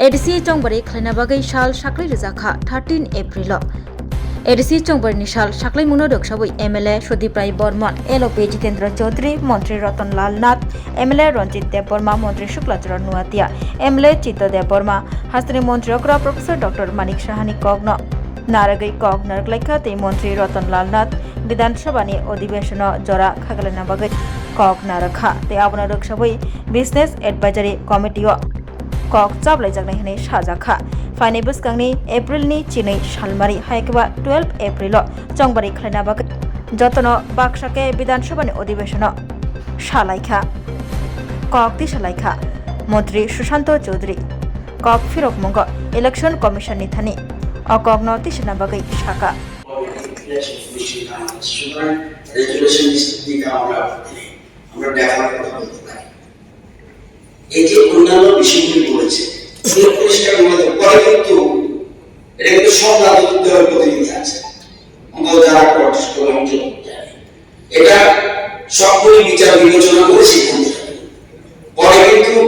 ADC चंबरी खलायना बागै साल साख्लै रोजाखा 13 April ADC चंबरी साल साख्लै मुनो दक्षाबै एमएलए सुदीप राय बर्मन एलओपी जितेंद्र चौधरी मंत्री रतन लाल नाथ एमएलए रंजित देव वर्मा मंत्री शुक्लाचरण नुआतिया एमएलए चित्त देव वर्मा हास्तनि मंत्री अग्र प्रोफेसर डॉक्टर मानिक साहानी कग्न नारगै कग नरगलाइखा तै मंत्री रतन लाल नाथ विधानसभानि अधिवेशन जरा खागलायना बागै कग नारखा तै आबना दक्षाबै बिजनेस एडभाइजरी कमिटी कक चाबलाय जागनाय हनै साजाखा फाइनै बसकांनि एप्रिलनि चिनै सालमारि हायकेबा 12 एप्रिल चंबारि खलायना बागै जतन बाक्साके विधानसभानि अधिवेशन सालायखा कक ति सालायखा मंत्री सुशांत चौधरी कक फिरक मंग इलेक्शन कमिशन नि थानि अकग नतिसना बागै साका এই যে অন্যান্য বিষয়গুলি বলেছে পরিষ্কার বলে পরে কিন্তু এটা কিন্তু সব রাজনৈতিক প্রতিনিধি আছে আমাদের যারা প্রতিষ্ঠিত অঞ্চল এটা সবগুলি বিচার বিবেচনা করে সিদ্ধান্ত পরে কিন্তু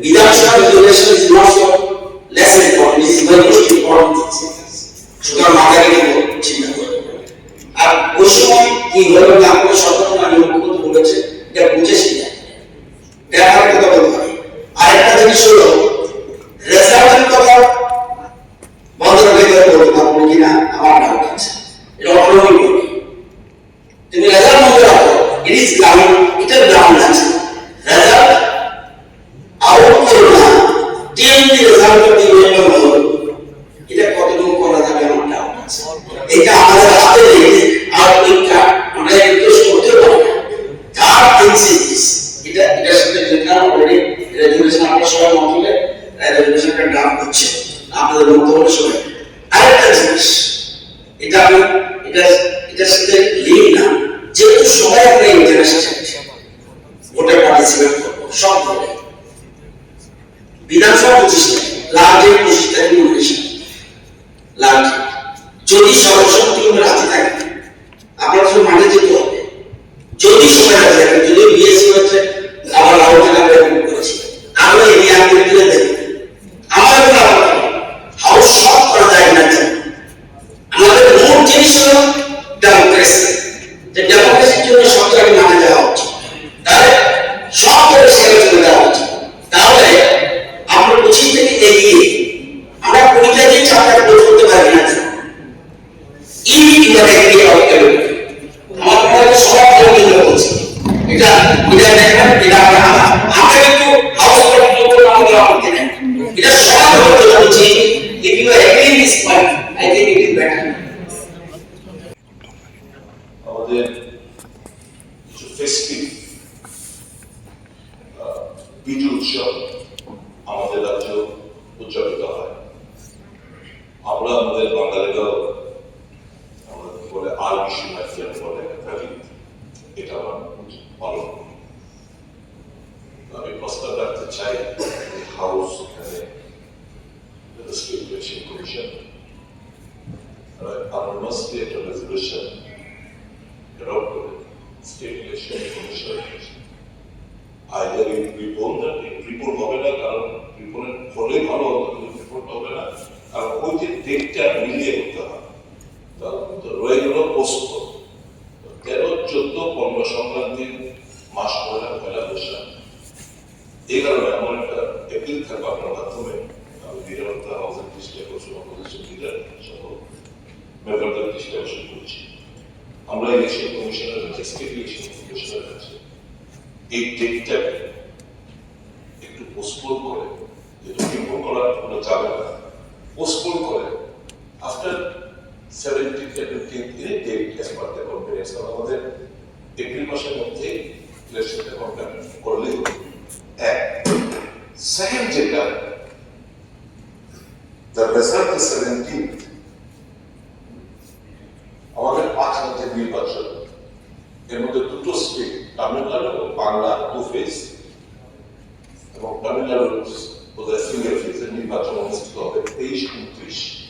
বিধানসভা resolution is not less important is very most important সুতরাং মাথায় রেখে চিন্তা করতে হবে আর ওই সময় কি হলো তারপরে সরকার মাননীয় মুখ্যমন্ত্রী বলেছে এটা বুঝে সিদ্ধান্ত দেখার কথা বলতে হবে আরেকটা জিনিস হলো রেজাল্টের কথা বন্ধ রেখে বলতে পারবো কিনা আমার ডাউট আছে এটা অটোনমি বলি তুমি রেজাল্ট মধ্যে রাখো ইট ইজ কামিং এটা গ্রাউন্ড আছে রেজাল্ট আউট করো না TM the result of the election হলো এটা কতটুকু করা যাবে আমার ডাউট আছে এটা আমাদের হাতে নেই আর এটা আমরা রিকোয়েস্ট করতে পারি না থার্ড থিংস ইজ এটার সাথে যেটা অলরেডি রেজুলেশন আমরা সবাই মতলে রেজুলেশনটা ড্রাফট হচ্ছে আপনাদের মন্তব্য সবাই আরেকটা জিনিস এটা আমি এটার সাথে লিঙ্ক না যেহেতু সবাই আমরা ইন্টারেস্টেড ভোটে পার্টিসিপেট করবো সব ধরে বিধানসভা 25 লাস্টে 25 তারিখ নমিনেশন লাস্ট যদি সর্বসম্মতি রাজি থাকে আপনারা শুধু মাঠে যেতে হবে যদি সবাই রাজি থাকে যদি বিএসসি হচ্ছে আমার আলোচনা করেছি আমরা এই আন্দোলন তুলে দেব আমাদের হাউস সব করা যায় না আমাদের মূল জিনিস হলো ডেমোক্রেসি যে ডেমোক্রেসির জন্য সরকারকে মানে দেওয়া উচিত তাহলে সব করে সেবা চলে দেওয়া উচিত তাহলে আমরা 25 থেকে এগিয়ে আমরা পরীক্ষা দিয়ে চাপটা করতে পারি না কিভাবে এগিয়ে হবে আমার মনে সব জন্য বলছি এটা দেখেন এটা আমরা কিন্তু হাউস করতে আমাদের আমাদের এটা সব করতে বলছি if you are agreeing this point I think it is better আমাদের কিছু ফেস্টিভ বিজু উৎসব আমাদের রাজ্য উদযাপিত হয় আমরা আমাদের বাঙালিরাও আমরা বলে আর বেশি মাইফিয়ান বলে এটা আমার পালন আমি প্রস্তাব রাখতে চাই হাউস এখানে স্টেট ইলেকশন কমিশন আমার মাস্ট বি একটা resolution adopt state election commission either in report হবে না কারণ রিপোর্ট হলে ভালো রিপোর্ট হবে না আর ওই যে ডেটটা মিলিয়ে করতে হবে তো রয়ে গেল পোস্ট 13-14-15 সংক্রান্তির মাস পয়লা বৈশাখ এই কারণে আমার একটা অ্যাপিল থাকবে আপনার মাধ্যমে আমি বিরোধী হাউসের দৃষ্টি আকর্ষণ অপোজিশন লিডার সহ মেম্বারদের দৃষ্টি আকর্ষণ করছি আমরা ইলেকশন কমিশনের কাছে স্টেট ইলেকশন কমিশনের কাছে এই ডেটটাকে একটু পোস্টপোন করে যেটা রিপোর্ট করার কোনো যাবে না পোস্টপোন করে আফটার 17th এর date as per the conference আমাদের এপ্রিল মাসের মধ্যে ইলেকশনটা কমপ্লিট করলে এক সেকেন্ড যেটা দ্য রেজাল্ট ইজ 17th আমাদের 5 রাজ্যের নির্বাচন এর মধ্যে দুটো স্টেট তামিলনাড়ু এবং বাংলা টু ফেজ এবং তামিলনাড়ু বোধহয় সিঙ্গেল ফেজের নির্বাচন অনুষ্ঠিত হবে 23-29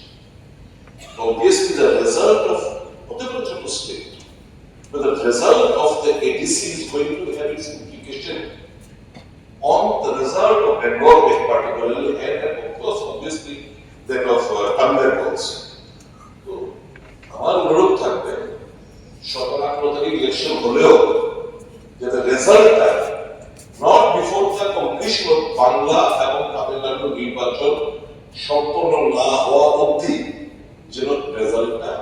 Obviously, the result of whatever state, but the result of the ADC is going to have its implication on the result of Bengal, particularly, and of course সম্পূর্ণ না হওয়া অবধি যেন রেজাল্টটা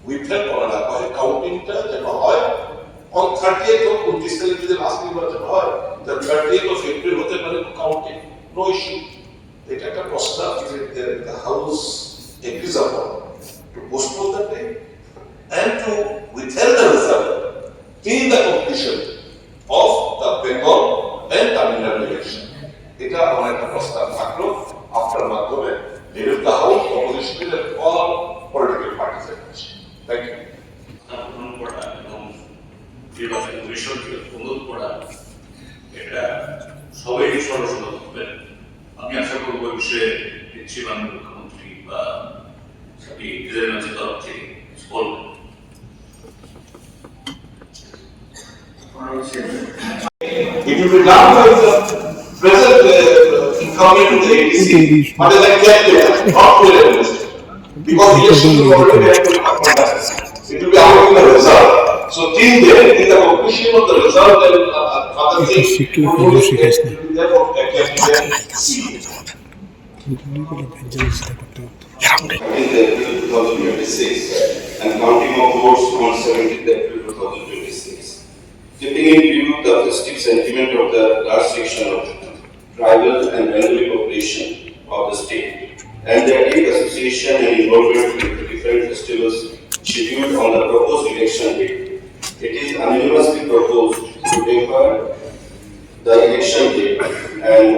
উইথড্র করা না হয়, কাউন্টিংটা যেন হয় অন 30th of 29 তারিখ যদি লাস্ট নির্বাচন হয়, তা 30th of April হতে পারে কাউন্টিং, নো ইস্যু। এটা একটা প্রস্তাব the House agrees upon to postpone the day and to withhold the result till the completion of the Bengal and Tamil Nadu election. এটা আমার একটা প্রস্তাব থাকলো আপনার মাধ্যমে leave the House opposition and all political parties at once. Thank you. গ্রহণ করা এবং নির্বাচন কমিশনকে অনুরোধ করা, এটা সবাই সরাসরি হবে। আমি আশা করবো এই বিষয়ে নিশ্চয়ই মাননীয় মুখ্যমন্ত্রী বা ডিজাইনারের তরফ থেকে বলবেন। It will be done by the present incumbent of the ADC, but as I said, not to the because election is already there to happen. It will be out in the result. So till then, in the completion of the result, and other things, will be there for in the 2026 and counting of votes on 17th April 2026. Keeping in view the festive sentiment of the large section of tribal and Bengali population of the state and their deep association and involvement with the different festivals scheduled on the proposed election date, it is unanimously proposed to defer the election date and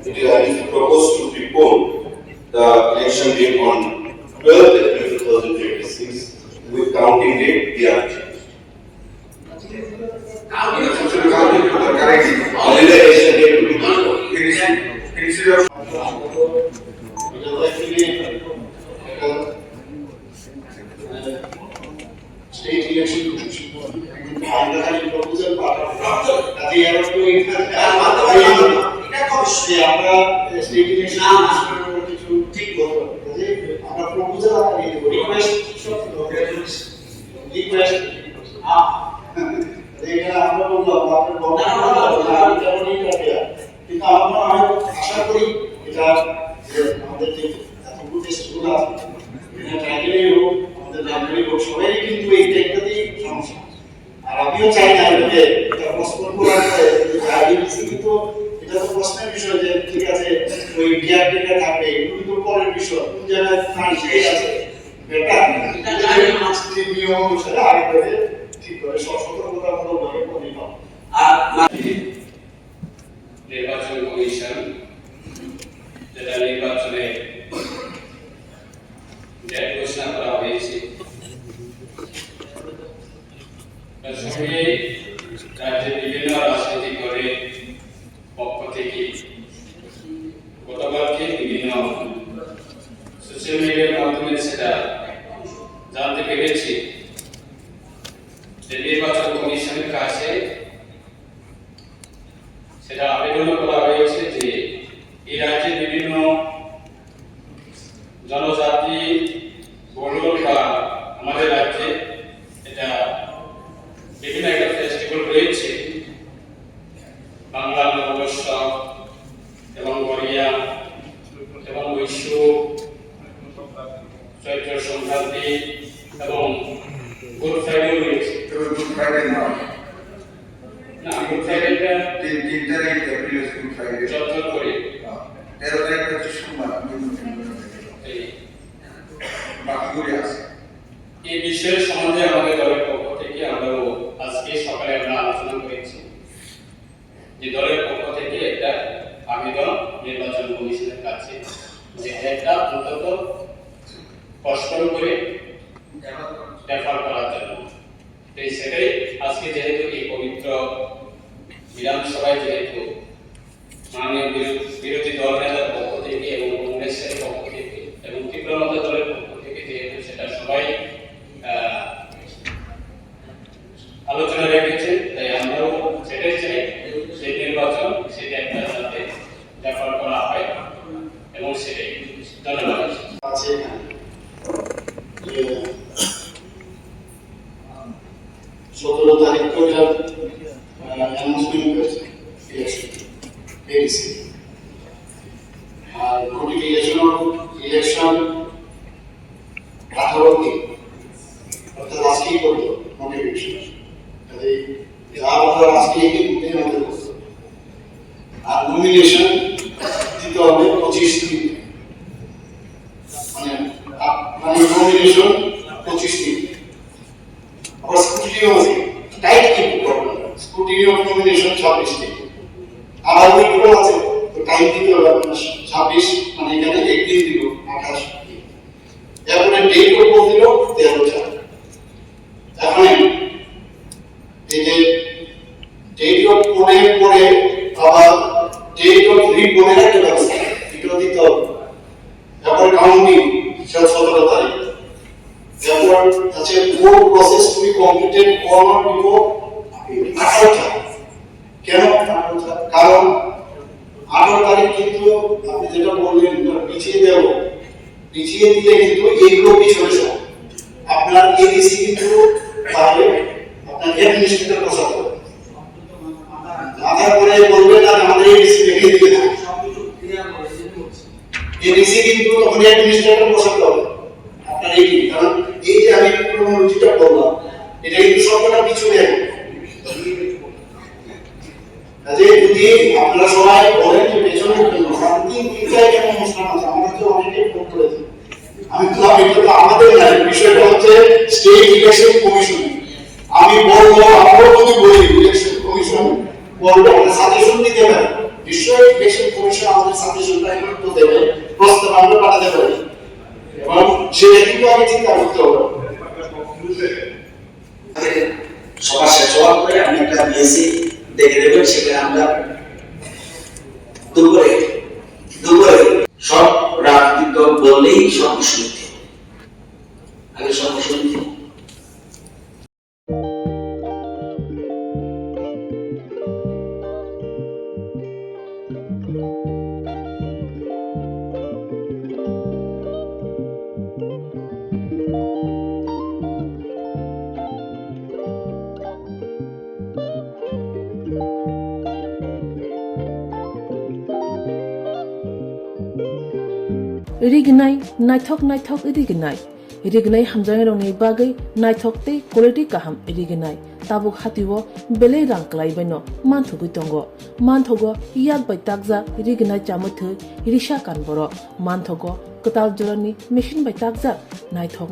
it is proposed to prepone the election date on 12th April 2026 with counting date beyond. Only the election date will be state election commission. আমরা খালি proposal পাঠাবো তাতে এর আমরা state election কিছু ঠিক করব যে আমরা প্রপোজাল রিকোয়েস্ট এটা আমরা বললাম আপনার কিন্তু আমরা আশা করি এটা আমাদের যে এতগুলো টেস্টগুলো আছে এটা ট্রাইবেলের হোক আমাদের লাইব্রেরি হোক সবাই কিন্তু এই টেকটাতেই সমস্যা। আর আমিও চাই না যে এটা পোস্টপোন করার পরে কিন্তু এটা তো প্রশ্নের বিষয় যে ঠিক আছে ওই গ্যাপ ডেটা থাকবে এগুলো কিন্তু পরের বিষয় কোন জায়গায় ফান্ড শেষ আছে বেটা এটা জানি মাঝে নিয়ম অনুসারে আগে করে ঠিক করে সতর্কতামূলক ভাবে করে নাও। আর নির্বাচন কমিশন যেটা নির্বাচনে ডেট ঘোষণা করা হয়েছে সঙ্গে রাজ্যের বিভিন্ন রাজনৈতিক দলের পক্ষ থেকে গতকালকে বিভিন্ন সোশ্যাল মিডিয়ার মাধ্যমে সেটা জানতে পেরেছি যে নির্বাচন কমিশনের কাছে সেটা আবেদন করা হয়েছে যে এই রাজ্যের বিভিন্ন জনজাতি বলুন বা আমাদের রাজ্যে এটা বিভিন্ন একটা ফেস্টিভ্যাল রয়েছে, বাংলা নববর্ষ এবং গড়িয়া এবং বৈশ্ব চৈত্র সংক্রান্তি এবং গুড ফ্রাইডে রয়েছে। গুড ফ্রাইডে না গুড ফ্রাইডেটা 3 তারিখ এপ্রিল গুড ফ্রাইডে চর্চা করে 13 তারিখ হচ্ছে সোমবার বাকিগুলি আছে। এই বিষয়ের সম্বন্ধে আমাদের দলের পক্ষ থেকে আমরাও আজকে সকালে আমরা আলোচনা করেছি যে দলের পক্ষ থেকে একটা আবেদন নির্বাচন কমিশনের কাছে যে একটা অন্তত কষ্ট করে রেফার করার জন্য। সেটাই আজকে যেহেতু এই পবিত্র বিধানসভায় যেহেতু মাননীয় বিরোধী দল নেতার পক্ষ থেকে এবং কংগ্রেসের পক্ষ থেকে এবং তীব্রমতা দলের পক্ষ থেকে যেহেতু সেটা সবাই আলোচনা রেখেছেন, তাই আমরাও সেটাই চাই সেই নির্বাচন সেটা একটা যাতে রেফার করা হয় এবং সেটাই। ধন্যবাদ। আছে যে 17 তারিখ করে অ্যানাউন্সমেন্ট করেছে election ADC notification off election 18 দিন, অর্থাৎ আজকেই করতো নোটিফিকেশন। যা আমরা আজকে দিনের মধ্যে করতো, আর নমিনেশন দিতে হবে 25 দিন, মানে নমিনেশন 25 দিন। আবার স্কুটিনিও আছে, টাইট কিন্তু করবেন, স্কুটিনি অফ নমিনেশন 26 দিন। আবার উইকও আছে, তো টাইম দিতে হবে 26, মানে এখানে একদিন দিল 28 দিন। এরপরে ডেট করবো দিল 13/4। এখন এই যে ডেট অফ পরে আবার ডেট অফ রিপোর্টের একটা ব্যবস্থা, এটাও দিতে হবে। তারপর কাউন্টিং 17 তারিখ। তারপর আছে code process to be completed on or before 18 কেন 18? কারণ 18 তারিখ কিন্তু আপনি যেটা বললেন পিছিয়ে দেব, পিছিয়ে দিলে কিন্তু এইগুলো পিছনে সব আপনার এডিসি কিন্তু তাহলে আপনার অ্যাডমিনিস্ট্রেটর বসাতে হবে। আধার করে বলবেন না আমাদের এডিসি দেখে দিয়ে দেন, এডিসি কিন্তু তখন অ্যাডমিনিস্ট্রেটর বসাতে হবে আপনার এডি। কারণ এই যে আমি ক্রোনোলজিটা বললাম, এটা কিন্তু সবটা পিছনে আছে। কাজে যদি আপনারা সবাই বলেন যে পেছনে তিনটায় কেন অনুষ্ঠান আছে, আমাদের তো অনেকেই ফোন করেছে। আমি তো আমাদের না, বিষয়টা হচ্ছে স্টেট ইলেকশন কমিশন। আমি বলবো, আমরাও যদি বলি ইলেকশন কমিশন বলবো, আমরা সাজেশন দিতে পারি। নিশ্চয়ই ইলেকশন কমিশন আমাদের সাজেশনটা একটু দেবে, প্রস্তাব আমরা পাঠাতে পারি, এবং সেটা কিন্তু আগে চিন্তা করতে হবে। সবার শেষ হওয়ার পরে আমি একটা বিএসসি দেখে দেবেন, সেখানে আমরা দুপুরে সব রাজনৈতিক দল বললেই সর্বসম্মতি, আগে সর্বসম্মতি। Rignai, Naithok Rignai Hamjang Roni Bagay, Naithok te, Quality Kaham, Rignai, Tabuk Hatiwo, Bele Ranklai Beno, Manthogutongo, Manthogo, Yad by Tagza, Rignai Chamutu, Irisha Kanboro, Manthogo, Kotal Jorani, Mission by Tagza, Naithok,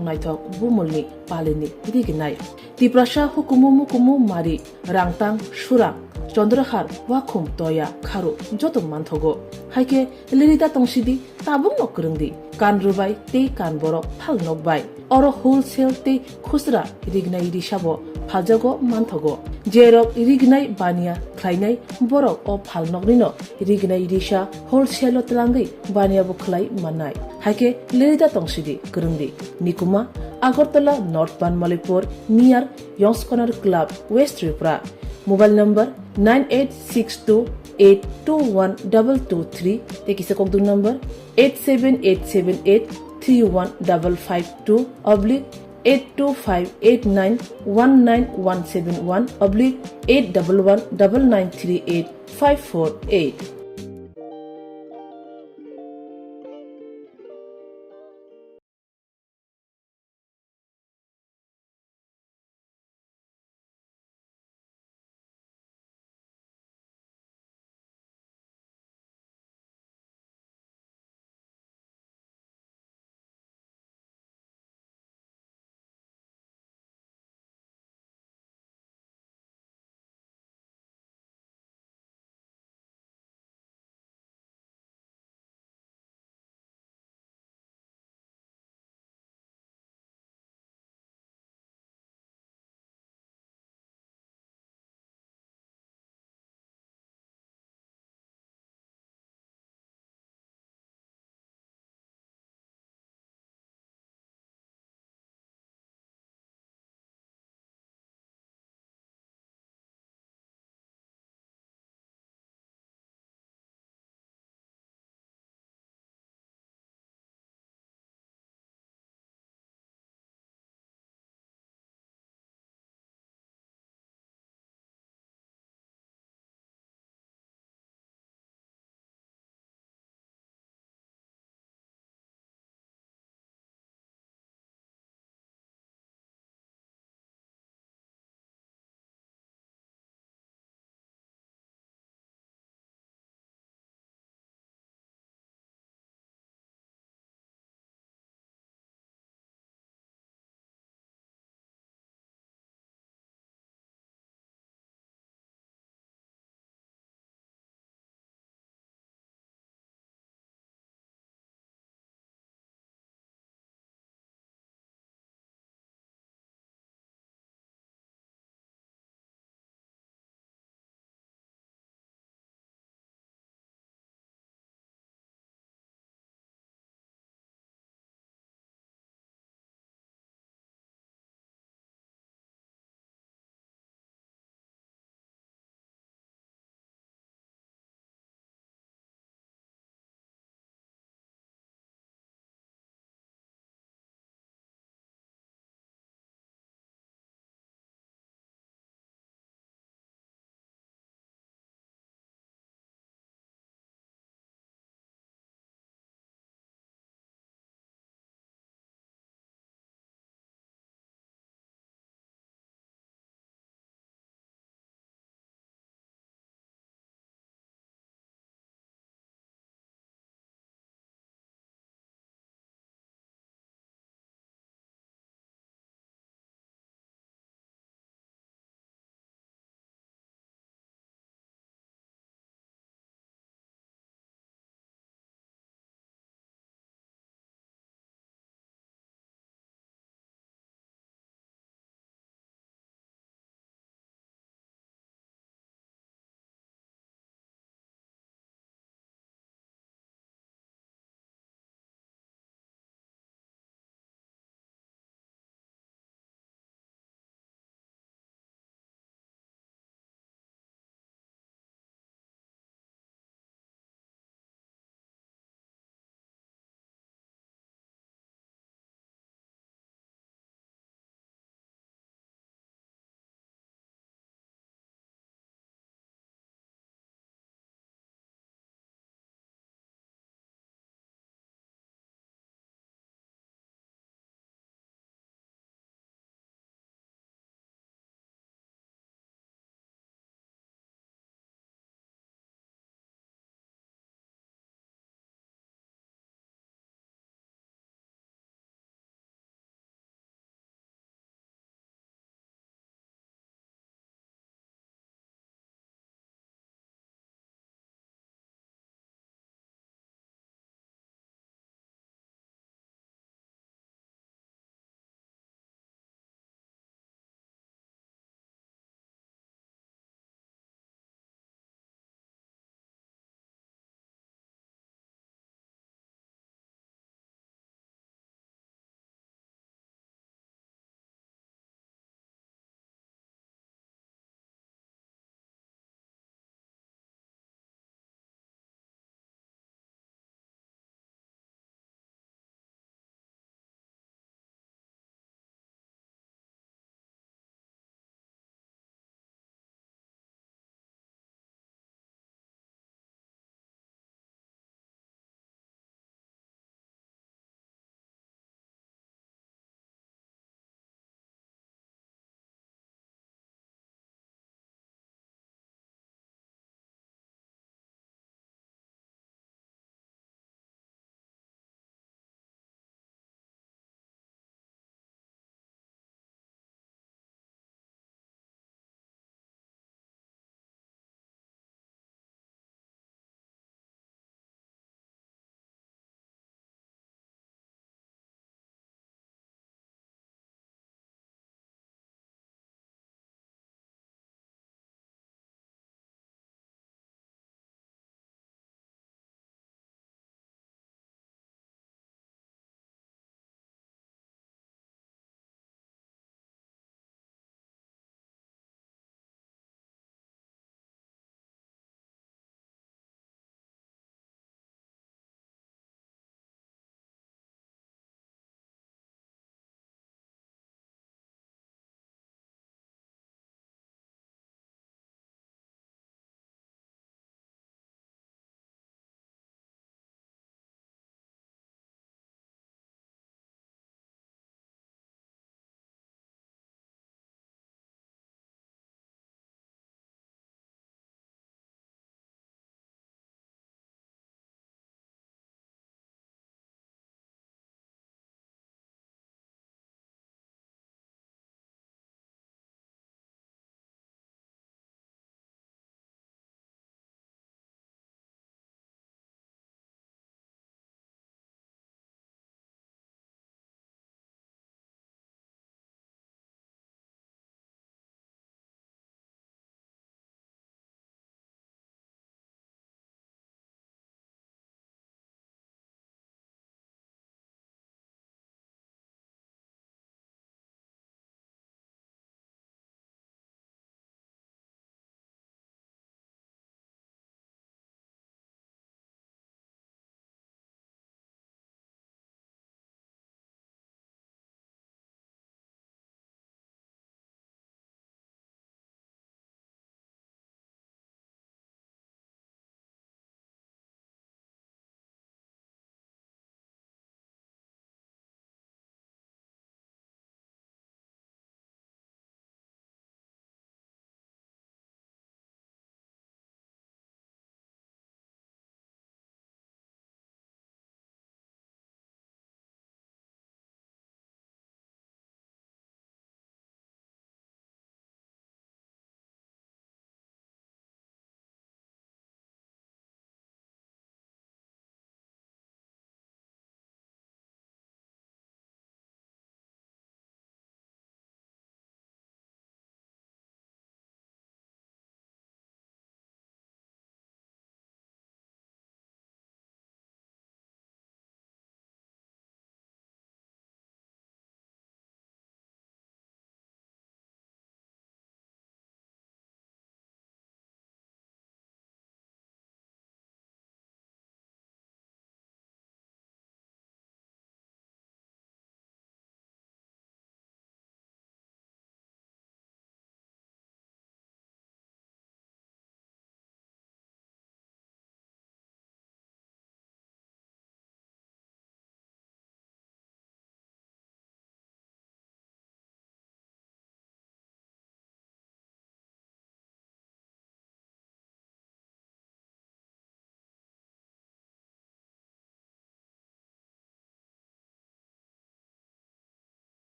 Bumulni, Palini, Rignai. Tiprasha Hukumumu Mari, Rangtang, Shura. Chondrahar, Wakum, Toya, Karu, Jotum Manthogo, Haike, Lirita Tongshidi, Tabum no Kurundi, Kan Rubai, Te Kan Boro, Pal no Bai, Oro Wholesale Te Kusra, Rignai Rishabo, Paljago, Manthogo, Jerok, Rignai Bania, Klainai, Borok or Pal Nognino, Rignai Risha, Wholesale Tlangi, Bania Buklai, Manai, Haike, Lirita Tongshidi, Kurundi, Nikuma, Agortala, North Ban Malipur, near Yongs Corner Club, West Tripura. Mobile number 9862821223. Take a second number 87878315552 oblique 82589191171 oblique 8119938 548.